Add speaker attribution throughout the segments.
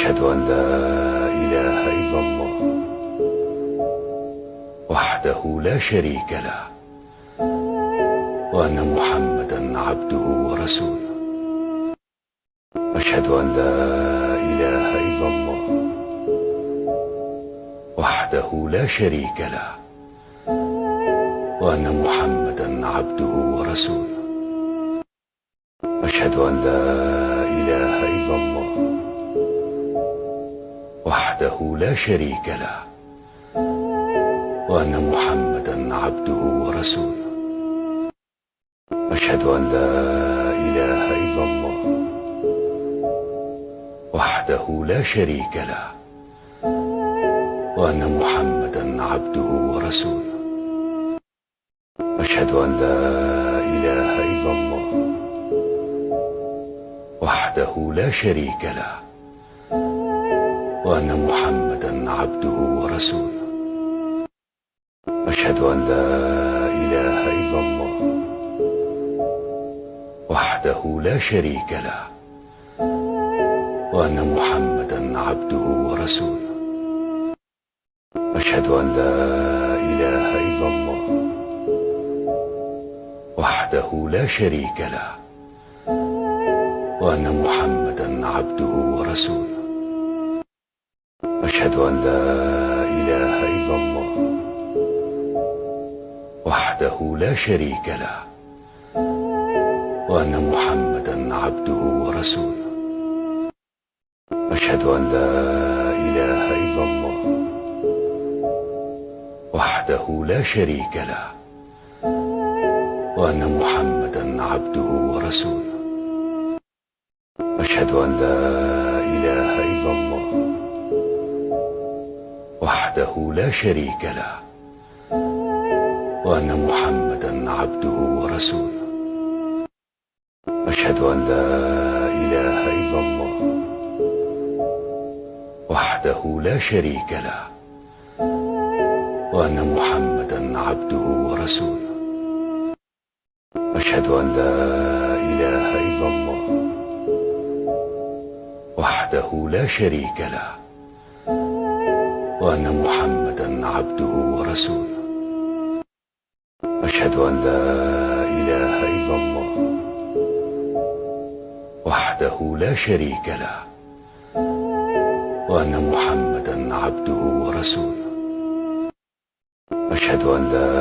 Speaker 1: أشهد أن لا إله إلا الله وحده لا شريك له، وأن محمدا عبده ورسوله. أشهد أن لا إله إلا الله وحده لا شريك له، وأن محمدا عبده ورسوله. أشهد أن لا إله إلا الله وحده لا شريك له، وأن محمدا عبده ورسوله. أشهد أن لا إله إلا الله وحده لا شريك له، وأن محمدا عبده ورسوله. أشهد أن لا إله إلا الله وحده لا شريك له، وأن محمدا عبده ورسوله. أشهد أن لا إله إلا الله وحده لا شريك له، وأن محمدا عبده ورسوله. أشهد أن لا إله إلا الله وحده لا شريك له، وأن محمدا عبده ورسوله. أشهد أن لا إله إلا الله وحده لا شريك له، وأن محمدا عبده ورسوله. أشهد أن لا إله إلا الله وحده لا شريك له، وأن محمدا عبده ورسوله. أشهد أن لا إله إلا الله وحده لا شريك له، وأن محمدا عبده ورسوله. أشهد أن لا إله إلا الله وحده لا شريك له، وأن محمدا عبده ورسوله. أشهد أن لا إله إلا الله وحده لا شريك له، وأن محمدا عبده ورسوله. أشهد أن لا إله إلا الله وحده لا شريك له، وأن محمدا عبده ورسوله. أشهد أن لا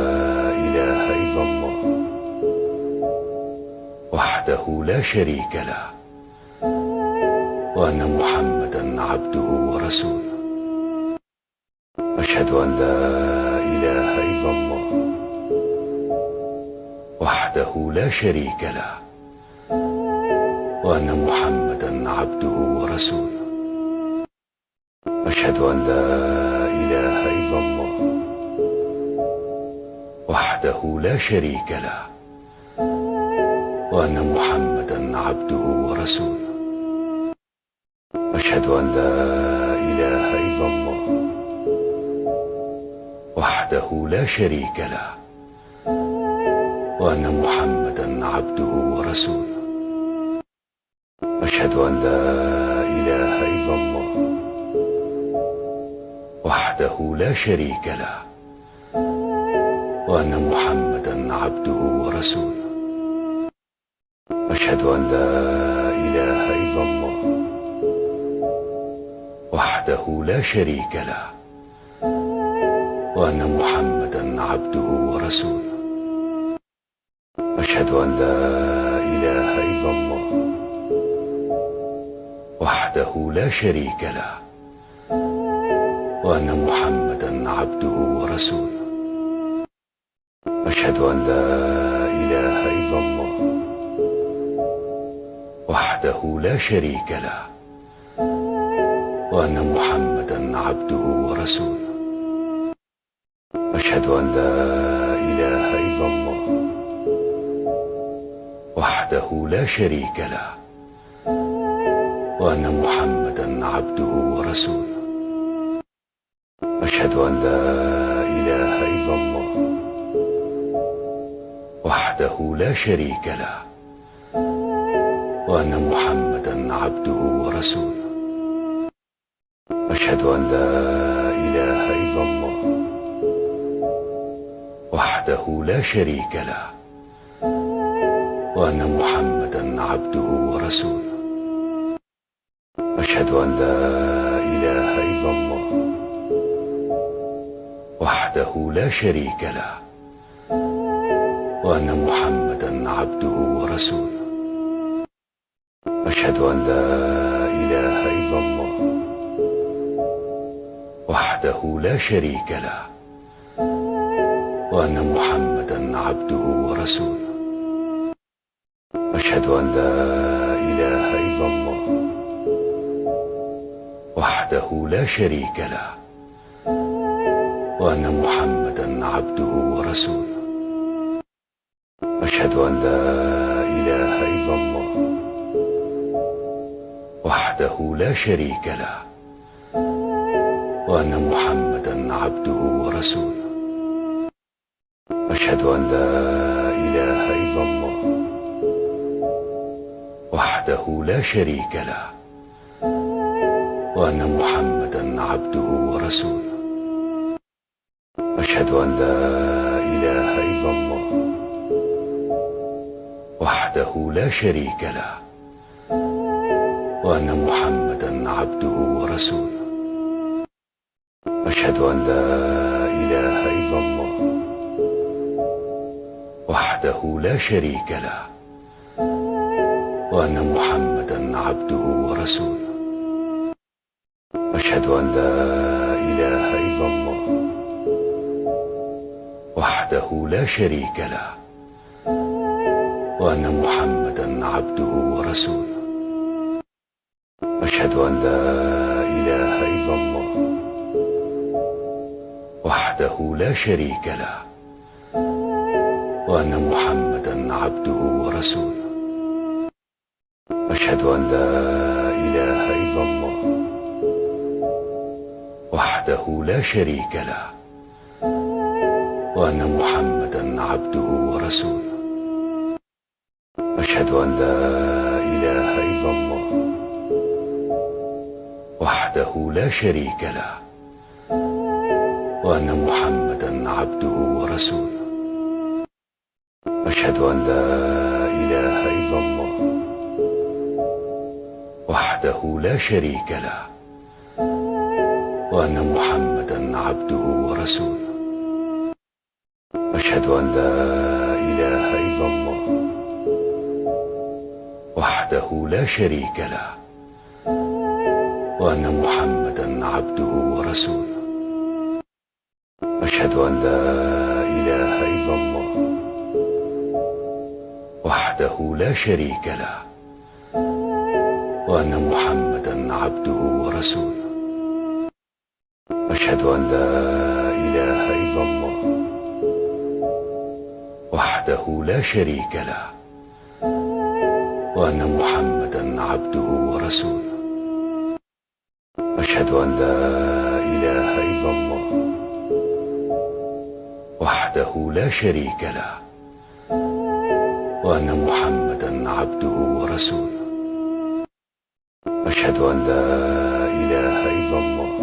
Speaker 1: إله إلا الله وحده لا شريك له، وأن محمدا عبده ورسوله. أشهد أن لا إله إلا الله وحده لا شريك له، وأن محمدا عبده ورسوله. أشهد أن لا إله إلا الله وحده لا شريك له، وأن محمدا عبده ورسوله. أشهد أن لا إله إلا الله وحده لا شريك له، وأن محمدا عبده ورسوله. أشهد أن لا إله إلا الله وحده لا شريك له، وأن محمدا عبده ورسوله. أشهد أن لا إله إلا الله وحده لا شريك له، وأن محمدا عبده ورسوله. أشهد أن لا إله إلا الله وحده لا شريك له، وأن محمدا عبده ورسوله. أشهد أن لا إله إلا الله وحده لا شريك له، وأن محمدا عبده ورسوله. أشهد أن لا إله إلا الله وحده لا شريك له، وأن محمدا عبده ورسوله. أشهد أن لا إله إلا الله وحده لا شريك له، وأن محمدا عبده ورسوله. أشهد أن لا إله إلا الله وحده لا شريك له وأن محمدا عبده ورسوله. أشهد أن لا إله إلا الله وحده لا شريك له وأن محمدا عبده ورسوله. أشهد أن لا إله إلا الله وحده لا شريك له وأن محمدا عبده ورسوله. أشهد أن لا إله إلا الله وحده لا شريك له وأن محمدا عبده ورسوله. أشهد أن لا إله إلا الله وحده لا شريك له وأن محمدا عبده ورسوله. أشهد أن لا إله إلا الله وحده لا شريك له وأن محمدا عبده ورسوله. أشهد أن لا إله إلا الله وحده لا شريك له وأن محمدا عبده ورسوله. أشهد أن لا إله إلا الله وحده لا شريك له وأن محمدا عبده ورسوله. أشهد أن لا إله إلا الله وحده لا شريك له وأن محمدا عبده ورسوله. أشهد أن لا إله إلا الله وحده لا شريك له وأن محمدا عبده ورسوله. أشهد أن لا إله إلا الله وحده لا شريك له وأن محمدا عبده ورسوله. أشهد أن لا إله إلا الله وحده لا شريك له وأن محمدا عبده ورسوله. أشهد أن لا إله إلا الله وحده لا شريك له وأن محمدا عبده ورسوله. أشهد أن لا إله إلا الله وحده لا شريك له وأن محمدا عبده ورسوله. أشهد أن لا إله إلا الله وحده لا شريك له وأن محمدا عبده ورسوله. أشهد أن لا إله إلا الله وحده لا شريك له وأن محمدا عبده ورسوله. أشهد أن لا إله إلا الله وحده لا شريك له وأن محمدا عبده ورسوله. أشهد أن لا إله إلا الله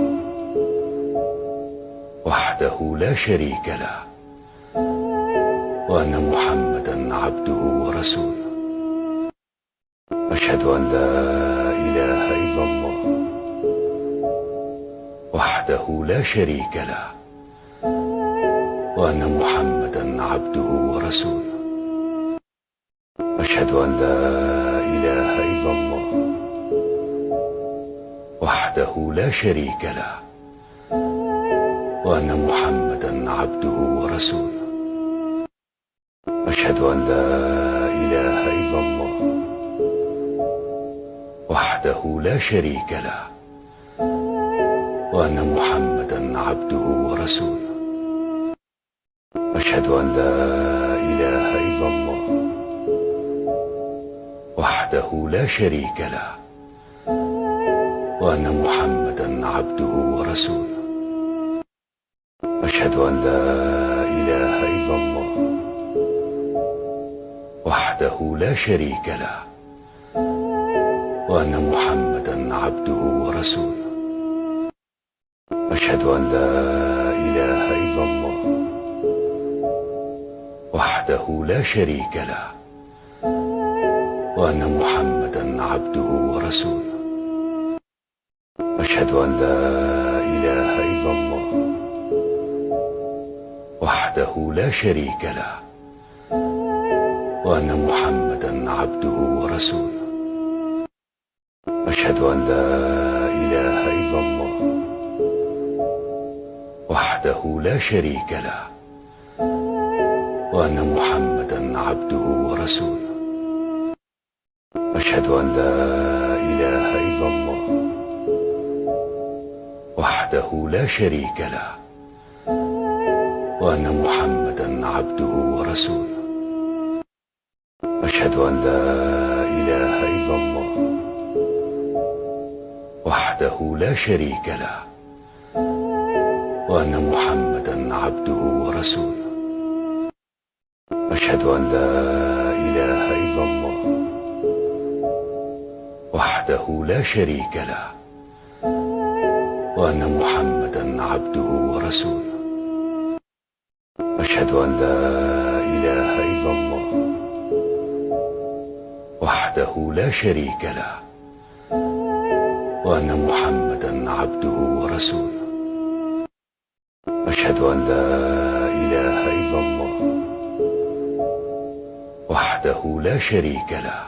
Speaker 1: وحده لا شريك له وأن محمدا عبده ورسوله. أشهد أن لا إله إلا الله وحده لا شريك له وأن محمدا عبده ورسوله. أشهد أن لا إله إلا الله وحده لا شريك له وأن محمدا عبده ورسوله. أشهد أن لا إله إلا الله وحده لا شريك له وأن محمدا عبده ورسوله. أشهد أن لا إله إلا الله وحده لا شريك له وأن محمدا عبده ورسوله. أشهد أن لا إله إلا الله وحده لا شريك له وأن محمدا عبده ورسوله. أشهد أن لا إله إلا الله وحده لا شريك له وأن محمدا عبده ورسوله. أشهد أن لا إله إلا الله وحده لا شريك له وأن محمدا عبده ورسوله. أشهد أن لا إله إلا الله وحده لا شريك له وأن محمدا عبده ورسوله. أشهد أن لا إله إلا الله وحده لا شريك له وأن محمدا عبده ورسوله. أشهد أن لا إله إلا الله وحده لا شريك له وأن محمدا عبده ورسوله. أشهد أن لا إله إلا الله وحده لا شريك له وأن محمدا عبده ورسوله. أشهد أن لا إله إلا الله وحده لا شريك له وأن محمدا عبده ورسوله. أشهد أن لا إله إلا الله وحده لا شريك له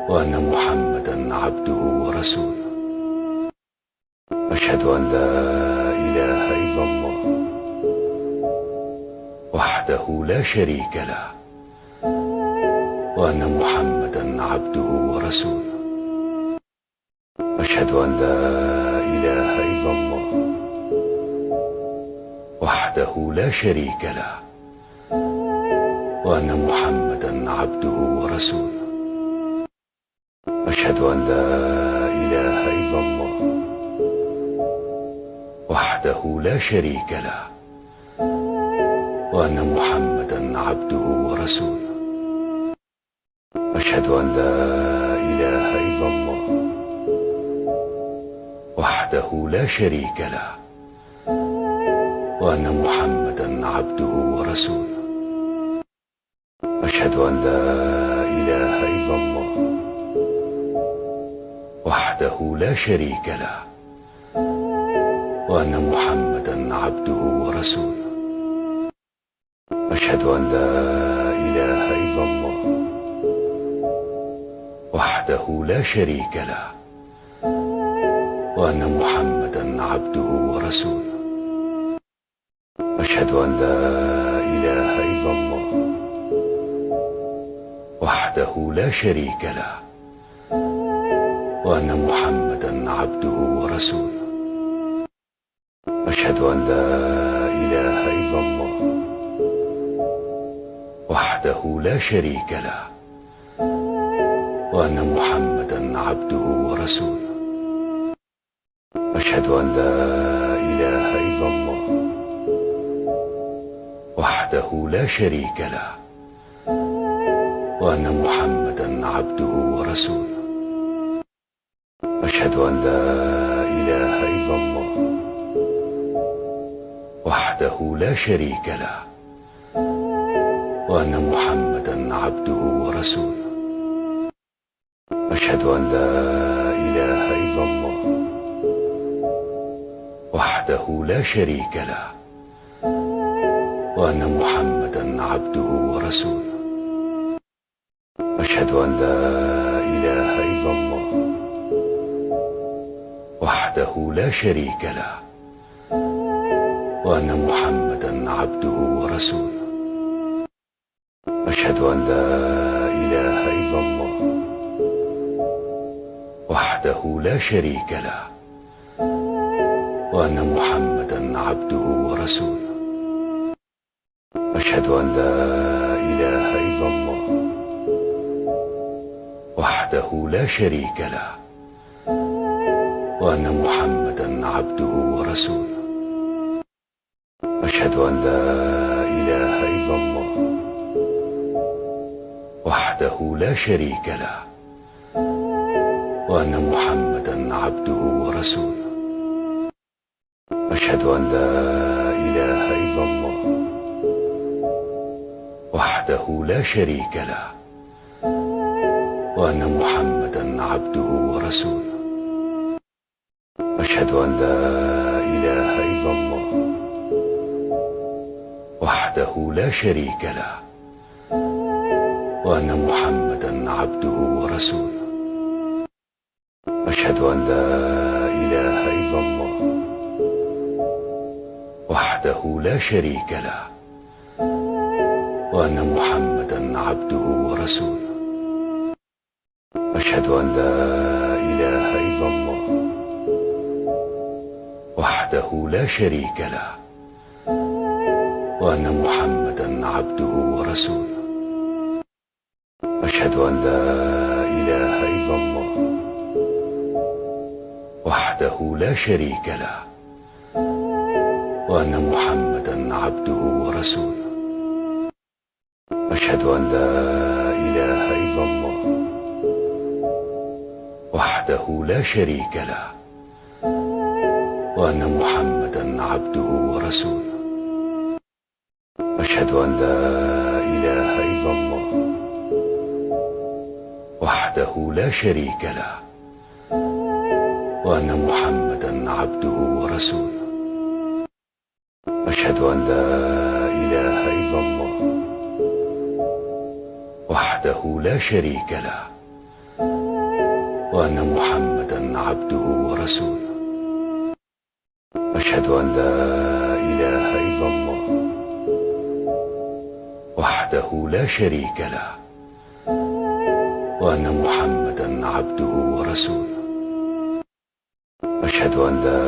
Speaker 1: وأن محمدا عبده ورسوله. أشهد أن لا إله إلا الله وحده لا شريك له وأن محمدا عبده ورسوله. أشهد أن لا إله إلا الله وحده لا شريك له وأن محمدا عبده ورسوله. أشهد أن لا إله إلا الله وحده لا شريك له وأن محمدا عبده ورسوله. أشهد أن لا إله إلا الله وحده لا شريك له وأن محمدا عبده ورسوله. أشهد أن لا إله إلا الله وحده لا شريك له وأن محمدا عبده ورسوله. أشهد أن لا إله إلا الله وحده لا شريك له وأن محمدا عبده ورسوله. أشهد أن لا إله إلا الله وحده لا شريك له وأن محمدا عبده ورسوله. أشهد أن لا إله إلا الله وحده لا شريك له وأن محمدا عبده ورسوله. أشهد أن لا إله إلا الله وحده لا شريك له وأن محمدا عبده ورسوله. أشهد أن لا إله إلا الله وحده لا شريك له وأن محمدا عبده ورسوله. أشهد أن لا إله إلا الله وحده لا شريك له وأن محمدا عبده ورسوله. أشهد أن لا إله إلا الله وحده لا شريك له وأن محمدا عبده ورسوله. أشهد أن لا إله إلا الله وحده لا شريك له وأن محمدا عبده ورسوله. أشهد أن لا إله إلا الله وحده لا شريك له وأن محمدا عبده ورسوله. أشهد أن لا إله إلا الله وحده لا شريك له وأن محمدا عبده ورسوله. أشهد أن لا إله إلا الله وحده لا شريك له وأن محمدا عبده ورسوله. أشهد أن لا إله إلا الله وحده لا شريك له وأن محمدا عبده ورسوله. أشهد أن لا إله إلا الله وحده لا شريك له وأن محمدا عبده ورسوله. أشهد أن لا إله إلا الله وحده لا شريك له وأن محمدا عبده ورسوله. أشهد أن لا إله إلا الله وحده لا شريك له وأن محمدا عبده ورسوله. أشهد أن لا إله إلا الله وحده لا شريك له وأن محمدا عبده ورسوله. أشهد أن لا إله إلا الله وحده لا شريك له وأن محمدا عبده ورسوله. أشهد أن لا إله إلا الله وحده لا شريك له وأن محمدا عبده ورسوله. أشهد أن لا إله إلا الله وحده لا شريك له وأن محمدا عبده ورسوله. أشهد أن لا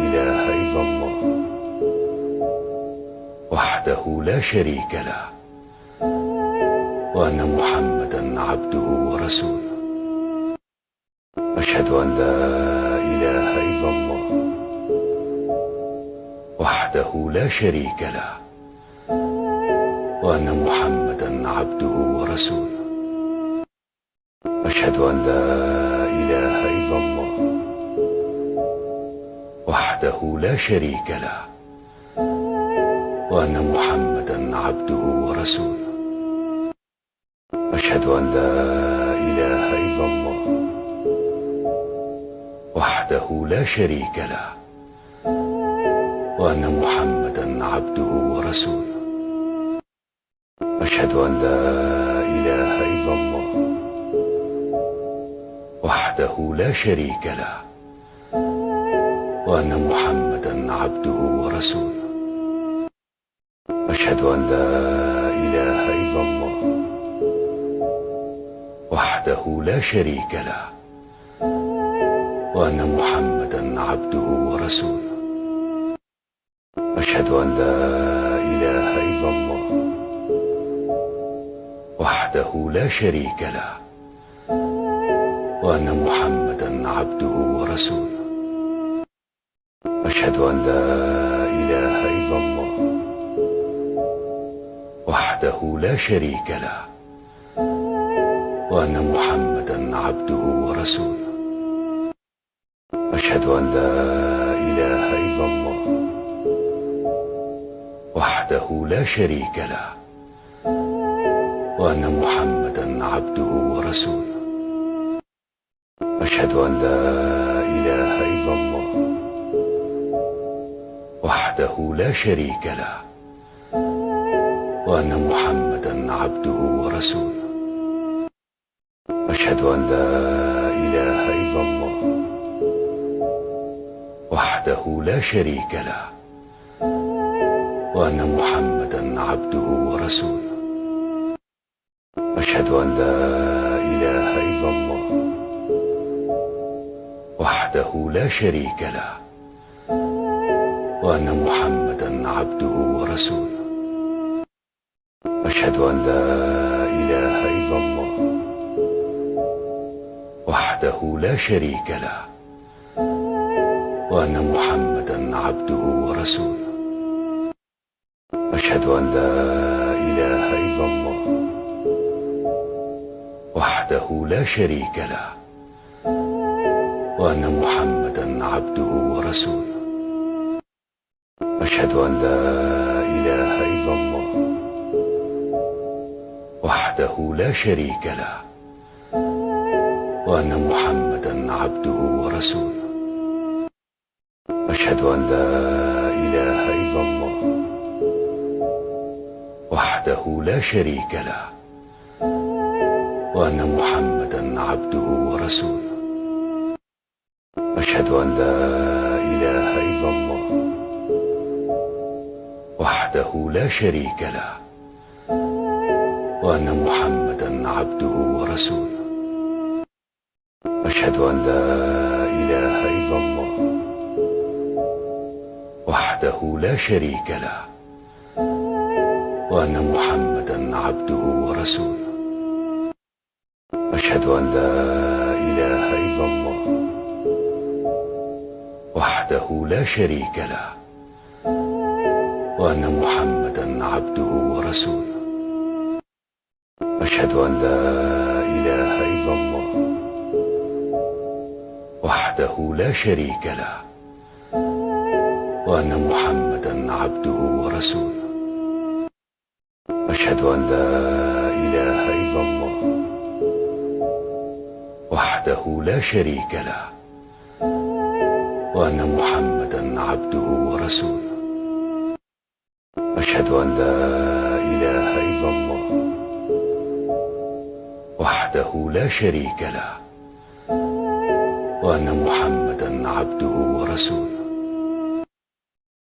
Speaker 1: إله إلا الله وحده لا شريك له وأن محمدا عبده ورسوله. أشهد أن لا إله إلا الله وحده لا شريك له وأن محمدا عبده ورسوله. أشهد أن لا إله إلا الله وحده لا شريك له وأن محمدا عبده ورسوله. أشهد أن لا إله إلا الله وحده لا شريك له وأن محمدا عبده ورسوله. أشهد أن لا إله إلا الله وحده لا شريك له وأن محمدا عبده ورسوله. أشهد أن لا إله إلا الله وحده لا شريك له وأن محمدا عبده ورسوله. أشهد أن لا إله إلا الله وحده لا شريك له وأن محمدا عبده ورسوله. أشهد أن لا إله إلا الله وحده لا شريك له وأن محمدا عبده ورسوله. أشهد أن لا إله إلا الله وحده لا شريك له وأن محمدا عبده ورسوله. أشهد أن لا إله إلا الله وحده لا شريك له وأن محمدا عبده ورسوله. أشهد أن لا إله إلا الله وحده لا شريك له وأن محمدا عبده ورسوله. أشهد أن لا إله إلا الله وحده لا شريك له وأن محمدا عبده ورسوله. أشهد أن لا إله إلا الله وحده لا شريك له وأن محمدا عبده ورسوله. أشهد أن لا إله إلا الله وحده لا شريك له وأن محمدا عبده ورسوله. أشهد أن لا إله إلا الله وحده لا شريك له وأن محمدا عبده ورسوله. أشهد أن لا إله إلا الله وحده لا شريك له وأن محمدا عبده ورسوله. أشهد أن لا إله إلا الله وحده لا شريك له وأن محمدا عبده ورسوله. أشهد أن لا إله إلا الله وحده لا شريك له وأن محمدا عبده ورسوله. أشهد أن لا إله إلا الله وحده لا شريك له وأن محمدا عبده ورسوله. أشهد أن لا إله إلا الله وحده لا شريك له وأن محمدا عبده ورسوله. أشهد أن لا إله إلا الله وحده لا شريك له وأن محمدا عبده ورسوله. أشهد أن لا إله إلا الله وحده لا شريك له وأن محمدا عبده ورسوله.